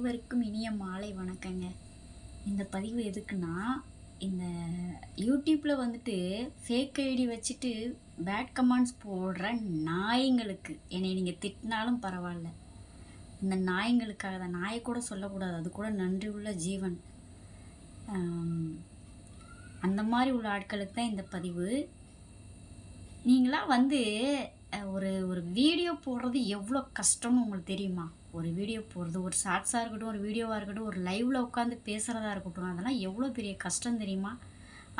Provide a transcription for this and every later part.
அனைவருக்கும் இனிய மாலை வணக்கங்க. இந்த பதிவு எதுக்குன்னா, இந்த யூடியூப்பில் வந்துட்டு ஃபேக் ஐடி வச்சுட்டு பேட் கமெண்ட்ஸ் போடுற நாய்ங்களுக்கு என்னை நீங்கள் திட்டினாலும் பரவாயில்ல. இந்த நாய்ங்களுக்காக தான், நாயை கூட சொல்லக்கூடாது, அது கூட நன்றி உள்ள ஜீவன். அந்த மாதிரி உள்ள ஆட்களுக்கு தான் இந்த பதிவு. நீங்களாம் வந்து ஒரு ஒரு வீடியோ போடுறது எவ்வளோ கஷ்டம்னு உங்களுக்கு தெரியுமா? ஒரு வீடியோ போடுறது, ஒரு ஷார்ட்ஸாக இருக்கட்டும், ஒரு வீடியோவாக இருக்கட்டும், ஒரு லைவில் உட்காந்து பேசுகிறதா இருக்கட்டும், அதெல்லாம் எவ்வளோ பெரிய கஷ்டம் தெரியுமா?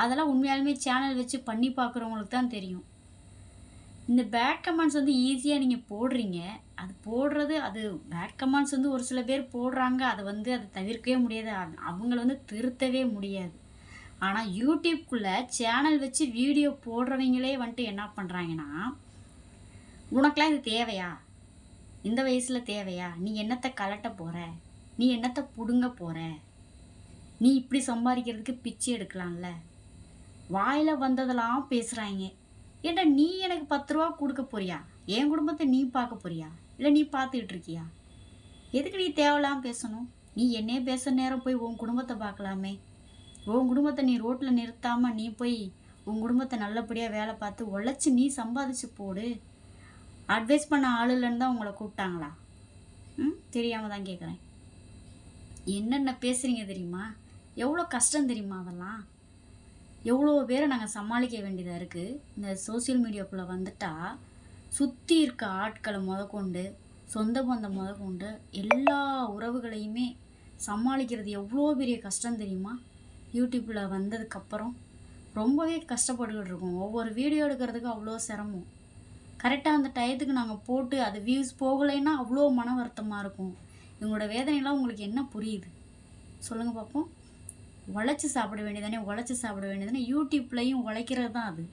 அதெல்லாம் உண்மையாலுமே சேனல் வச்சு பண்ணி பார்க்குறவங்களுக்கு தான் தெரியும். இந்த பேட் கமெண்ட்ஸ் வந்து ஈஸியாக நீங்கள் போடுறீங்க. அது போடுறது, அது பேட் கமெண்ட்ஸ் வந்து ஒரு சில பேர் போடுறாங்க, அதை அதை தவிர்க்கவே முடியாது, அவங்கள வந்து திருத்தவே முடியாது. ஆனால் யூடியூப்குள்ளே சேனல் வச்சு வீடியோ போடுறவங்களே வந்துட்டு என்ன பண்ணுறாங்கன்னா, உனக்கெலாம் இது தேவையா? இந்த வயசில் தேவையா? நீ என்னத்தை கலட்ட போகிற? நீ என்னத்தை பிடுங்க போகிற? நீ இப்படி சம்பாதிக்கிறதுக்கு பிச்சை எடுக்கலாம்ல? வாயில் வந்ததெல்லாம் பேசுகிறாங்க. ஏன்டா நீ எனக்கு 10 ரூபா கொடுக்க போறியா? என் குடும்பத்தை நீ பார்க்க போறியா? இல்லை நீ பார்த்துக்கிட்டு இருக்கியா? எதுக்கு நீ தேவையில்லாமல் பேசணும்? நீ என்னையே பேச நேரம் போய் உன் குடும்பத்தை பார்க்கலாமே. உன் குடும்பத்தை நீ ரோட்டில் நிறுத்தாமல் நீ போய் உன் குடும்பத்தை நல்லபடியாக வேலை பார்த்து உழைச்சி நீ சம்பாதிச்சு போடு. அட்வைஸ் பண்ண ஆள் இல்லைன்னு தான் உங்களை கூப்பிட்டாங்களா? தெரியாமல் தான் கேட்குறேன். என்னென்ன பேசுகிறீங்க தெரியுமா? எவ்வளோ கஷ்டம் தெரியுமா? அதெல்லாம் எவ்வளோ பேரை நாங்கள் சமாளிக்க வேண்டியதாக இருக்குது. இந்த சோசியல் மீடியாக்குள்ளே வந்துட்டால் சுற்றி இருக்க ஆட்களை முதற்கொண்டு, சொந்த பந்தம் முதற்கொண்டு எல்லா உறவுகளையுமே சமாளிக்கிறது எவ்வளோ பெரிய கஷ்டம் தெரியுமா? யூடியூப்பில் வந்ததுக்கப்புறம் ரொம்பவே கஷ்டப்பட்டுக்கிட்டு இருக்கோம். ஒவ்வொரு வீடியோ எடுக்கிறதுக்கு அவ்வளோ சிரமம். கரெக்டாக அந்த டயத்துக்கு நாங்கள் போட்டு அது வியூஸ் போகலைன்னா அவ்வளோ மன வருத்தமாக இருக்கும். இவங்களோட வேதனைலாம் உங்களுக்கு என்ன புரியுது சொல்லுங்கள் பார்ப்போம். உழைச்சி சாப்பிட வேண்டியதானே, உழைச்சி சாப்பிட வேண்டியதானே. யூடியூப்லையும் உழைக்கிறது தான் அது.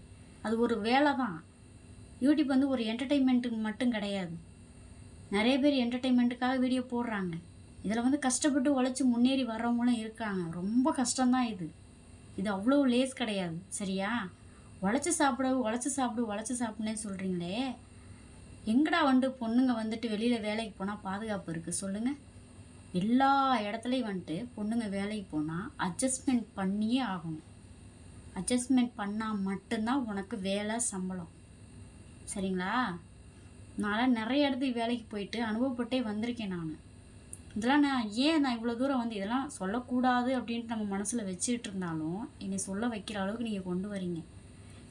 அது ஒரு வேலை தான். யூடியூப் வந்து ஒரு என்டர்டெயின்மெண்ட்டுக்கு மட்டும் கிடையாது. நிறைய பேர் என்டர்டெயின்மெண்ட்டுக்காக வீடியோ போடுறாங்க. இதில் வந்து கஷ்டப்பட்டு உழைச்சி முன்னேறி வர்றவங்களும் இருக்காங்க. ரொம்ப கஷ்டம்தான் இது. இது அவ்வளோ லேஸ் கிடையாது, சரியா? உழைச்சி சாப்பிடுனே சொல்கிறீங்களே, எங்கடா பொண்ணுங்க வந்துட்டு வெளியில் வேலைக்கு போனால் பாதுகாப்பு இருக்குது சொல்லுங்கள்? எல்லா இடத்துலையும் வந்துட்டு பொண்ணுங்க வேலைக்கு போனால் அட்ஜஸ்ட்மெண்ட் பண்ணியே ஆகணும். அட்ஜஸ்ட்மெண்ட் பண்ணால் மட்டும்தான் உனக்கு வேலை, சம்பளம், சரிங்களா? நான் நிறைய இடத்துக்கு வேலைக்கு போயிட்டு அனுபவப்பட்டே வந்திருக்கேன். இதெல்லாம் நான் இவ்வளோ தூரம் இதெல்லாம் சொல்லக்கூடாது அப்படின்ட்டு நம்ம மனசில் வச்சுட்டு இருந்தாலும் என்னை சொல்ல வைக்கிற அளவுக்கு நீங்கள் கொண்டு வரீங்க.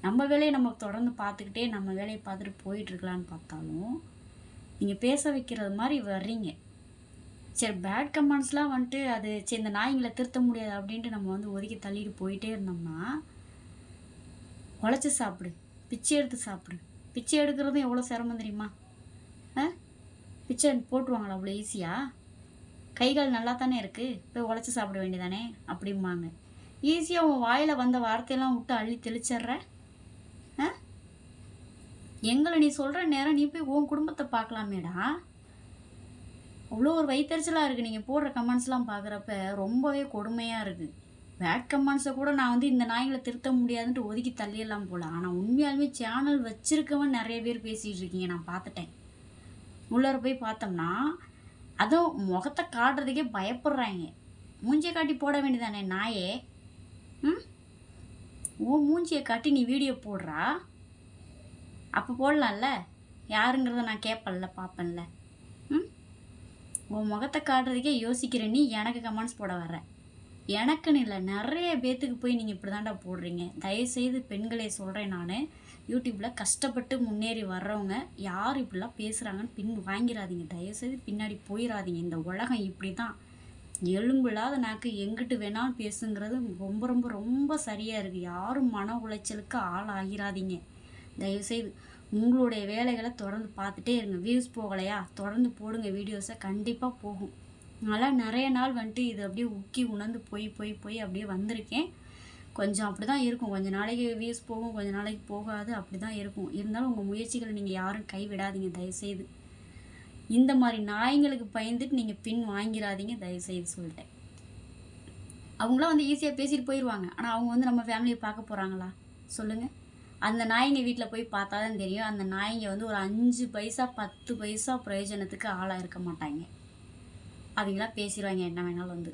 நம்ம வேலையை நம்ம தொடர்ந்து பார்த்துக்கிட்டே நம்ம வேலையை பார்த்துட்டு போயிட்டுருக்கலான்னு பார்த்தாலும் நீங்கள் பேச வைக்கிறது மாதிரி வர்றீங்க. சரி, பேட் கமெண்ட்ஸ்லாம் வந்துட்டு அது சரி இந்த நாய்ங்களை திருத்த முடியாது அப்படின்ட்டு நம்ம ஒதுக்கி தள்ளிட்டு போயிட்டே இருந்தோம்னா, உழைச்சி சாப்பிடு, பிச்சை எடுத்து சாப்பிடு. பிச்சை எடுக்கிறதும் எவ்வளோ சிரமம் தெரியுமா? பிச்சை போட்டுருவாங்களா அவ்வளோ ஈஸியாக? கைகள் நல்லா தானே இருக்குது, போய் உழைச்சி சாப்பிட வேண்டியதானே அப்படிம்பாங்க. ஈஸியாக உன் வாயில் வந்த வார்த்தையெல்லாம் விட்டு அள்ளி தெளிச்சிட்ற. எங்களை நீ சொல்கிற நேரம் நீ போய் உன் குடும்பத்தை பார்க்கலாமேடா. அவ்வளோ ஒரு வயிற்றுச்சலாக இருக்குது. நீங்கள் போடுற கமெண்ட்ஸ்லாம் பார்க்குறப்ப ரொம்பவே கொடுமையாக இருக்குது. பேட் கமெண்ட்ஸை கூட நான் இந்த நாய்களை திருத்த முடியாதுன்ட்டு ஒதுக்கி தள்ளியெல்லாம் போகல. ஆனால் உண்மையாலுமே சேனல் வச்சுருக்கவன் நிறைய பேர் பேசிகிட்டு இருக்கீங்க, நான் பார்த்துட்டேன். உள்ளார போய் பார்த்தோம்னா அதுவும் முகத்தை காட்டுறதுக்கே பயப்படுறாங்க. மூஞ்சியை காட்டி போட வேண்டியதானே நாயே. ஓ மூஞ்சியை காட்டி நீ வீடியோ போடுறா, அப்போ போடலாம்ல? யாருங்கிறத நான் கேட்பேன்ல, பார்ப்பேன்ல. உன் முகத்தை காட்டுறதுக்கே யோசிக்கிற நீ எனக்கு கமெண்ட்ஸ் போட வர்ற. எனக்குன்னு இல்லை, நிறைய பேர்த்துக்கு போய் நீங்கள் இப்படி தாண்டா போடுறீங்க. தயவுசெய்து பெண்களே சொல்கிறேன், நான் யூடியூப்பில் கஷ்டப்பட்டு முன்னேறி வர்றவங்க யார் இப்படிலாம் பேசுகிறாங்கன்னு பின் வாங்கிடாதீங்க. தயவுசெய்து பின்னாடி போயிடாதீங்க. இந்த உலகம் இப்படி தான். எலும்பில்லாத நாக்கு எங்கிட்டு வேணாலும் பேசுங்கிறது ரொம்ப ரொம்ப ரொம்ப சரியாக இருக்குது. யாரும் மன உளைச்சலுக்கு ஆள் ஆகிராதீங்க. தயவுசெய்து உங்களுடைய வேலைகளை தொடர்ந்து பார்த்துட்டே இருங்க. வியூஸ் போகலையா, தொடர்ந்து போடுங்க வீடியோஸை, கண்டிப்பாக போகும். அதனால் நிறைய நாள் இது அப்படியே உக்கி உணர்ந்து போய் அப்படியே வந்திருக்கேன். கொஞ்சம் அப்படி தான் இருக்கும். கொஞ்சம் நாளைக்கு வியூஸ் போகும், கொஞ்சம் நாளைக்கு போகாது, அப்படி தான் இருக்கும். இருந்தாலும் உங்கள் முயற்சிகளை நீங்கள் யாரும் கைவிடாதீங்க தயவுசெய்து. இந்த மாதிரி நாய்ங்களுக்கு பயந்துட்டு நீங்கள் பின் வாங்கிடாதீங்க தயவுசெய்து சொல்லிட்டேன். அவங்களாம் ஈஸியாக பேசிட்டு போயிடுவாங்க. ஆனால் அவங்க நம்ம ஃபேமிலியை பார்க்க போகிறாங்களா சொல்லுங்கள்? அந்த நாய்ங்க வீட்டில் போய் பார்த்தா தான் தெரியும். அந்த நாய்ங்க ஒரு 5 பைசா 10 பைசா பிரயோஜனத்துக்கு ஆளாக இருக்க மாட்டாங்க. அவங்களாம் பேசிடுவாங்க என்ன வேணாலும் வந்து.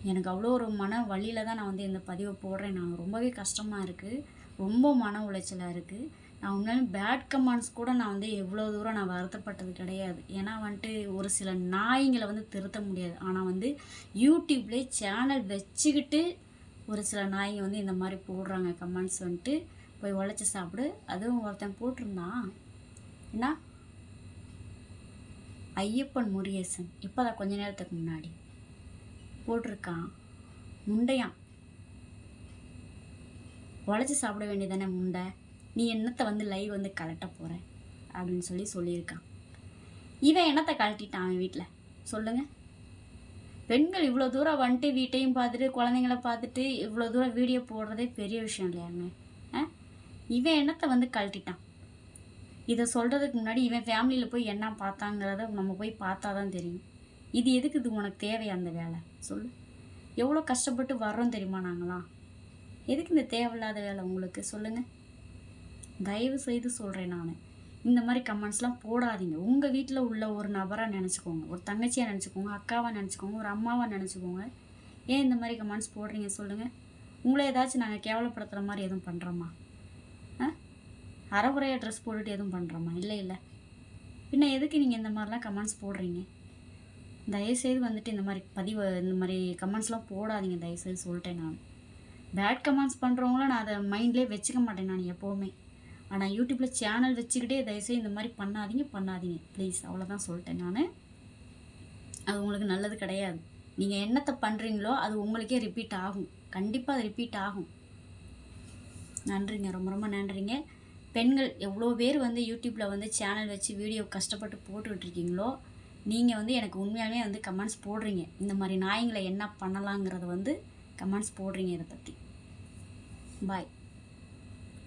எனக்கு அவ்வளோ ஒரு மன வலியில் தான் நான் வந்து இந்த பதிவை போடுறேன். நான் ரொம்பவே கஷ்டமாக இருக்குது, ரொம்ப மன உளைச்சலாக இருக்குது. நான் உண்மையிலும் பேட் கமெண்ட்ஸ் கூட நான் வந்து எவ்வளோ தூரம் நான் வருத்தப்பட்டது கிடையாது. ஏன்னா வந்துட்டு ஒரு சில நாய்ங்களை வந்து திருத்த முடியாது. ஆனால் வந்து யூடியூப்லேயே சேனல் வச்சுக்கிட்டு ஒரு சில நாய்ங்க வந்து இந்த மாதிரி போடுறாங்க கமெண்ட்ஸ் வந்துட்டு, போய் உழைச்சி சாப்பிடு. அதுவும் ஒருத்தன் போட்டிருந்தான் என்ன, ஐயப்பன் முருகேசன், இப்போ தான் கொஞ்ச நேரத்துக்கு முன்னாடி போட்டிருக்கான், முண்டையான் உழைச்சி சாப்பிட வேண்டியதானே முண்டை, நீ என்னத்தை வந்து லைவ் வந்து கலட்ட போகிற அப்படின்னு சொல்லியிருக்கான். இவன் என்னத்தை கழட்டிட்டான் அவன் வீட்டில் சொல்லுங்கள். பெண்கள் இவ்வளோ தூரம் வந்துட்டு வீட்டையும் பார்த்துட்டு குழந்தைங்கள பார்த்துட்டு இவ்வளோ தூரம் வீடியோ போடுறதே பெரிய விஷயம் இல்லையாங்க. இவன் என்னத்தை வந்து கழட்டிட்டான். இதை சொல்கிறதுக்கு முன்னாடி இவன் ஃபேமிலியில் போய் என்ன பார்த்தாங்கிறத நம்ம போய் பார்த்தா தான் தெரியும். இது எதுக்கு இது உனக்கு தேவையா அந்த வேலை சொல்லு. எவ்வளோ கஷ்டப்பட்டு வர்றோம் தெரியுமா நாங்களாம். எதுக்கு இந்த தேவையில்லாத வேலை உங்களுக்கு சொல்லுங்கள். தயவு செய்து சொல்கிறேன் நான், இந்த மாதிரி கமெண்ட்ஸ்லாம் போடாதீங்க. உங்கள் வீட்டில் உள்ள ஒரு நபராக நினச்சிக்கோங்க, ஒரு தங்கச்சியாக நினச்சிக்கோங்க, அக்காவாக நினச்சிக்கோங்க, ஒரு அம்மாவாக நினச்சிக்கோங்க. ஏன் இந்த மாதிரி கமெண்ட்ஸ் போடுறீங்க சொல்லுங்கள். உங்களை ஏதாச்சும் நாங்கள் கேவலப்படுத்துகிற மாதிரி எதுவும் பண்ணுறோமா? அரைகுறையாக ட்ரெஸ் போட்டுட்டு எதுவும் பண்ணுறோமா? இல்லை. பின்ன எதுக்கு நீங்கள் இந்த மாதிரிலாம் கமெண்ட்ஸ் போடுறீங்க? தயவுசெய்து வந்துட்டு இந்த மாதிரி கமெண்ட்ஸ்லாம் போடாதீங்க தயவுசெய்து சொல்லிட்டேன் நான். பேட் கமெண்ட்ஸ் பண்ணுறவங்கள நான் அதை மைண்ட்லேயே வச்சுக்க மாட்டேன் நான் எப்போவுமே. ஆனால் யூடியூப்பில் சேனல் வச்சுக்கிட்டே தயவுசெய்து இந்த மாதிரி பண்ணாதீங்க ப்ளீஸ். அவ்வளோதான் சொல்லிட்டேன் நான். அது உங்களுக்கு நல்லது கிடையாது. நீங்கள் என்னத்தை பண்ணுறீங்களோ அது உங்களுக்கே ரிப்பீட் ஆகும், கண்டிப்பாக அது ரிப்பீட் ஆகும். நன்றிங்க, ரொம்ப ரொம்ப நன்றிங்க. பெண்கள் எவ்வளோ பேர் வந்து யூடியூப்பில் வந்து சேனல் வச்சு வீடியோ கஷ்டப்பட்டு போட்டுக்கிட்டு இருக்கீங்களோ, நீங்கள் வந்து எனக்கு உண்மையாலுமே வந்து கமெண்ட்ஸ் போடுறீங்க. இந்த மாதிரி நாய்ங்களை என்ன பண்ணலாங்கிறத வந்து கமெண்ட்ஸ் போடுறீங்க. இதை பற்றி பாய்.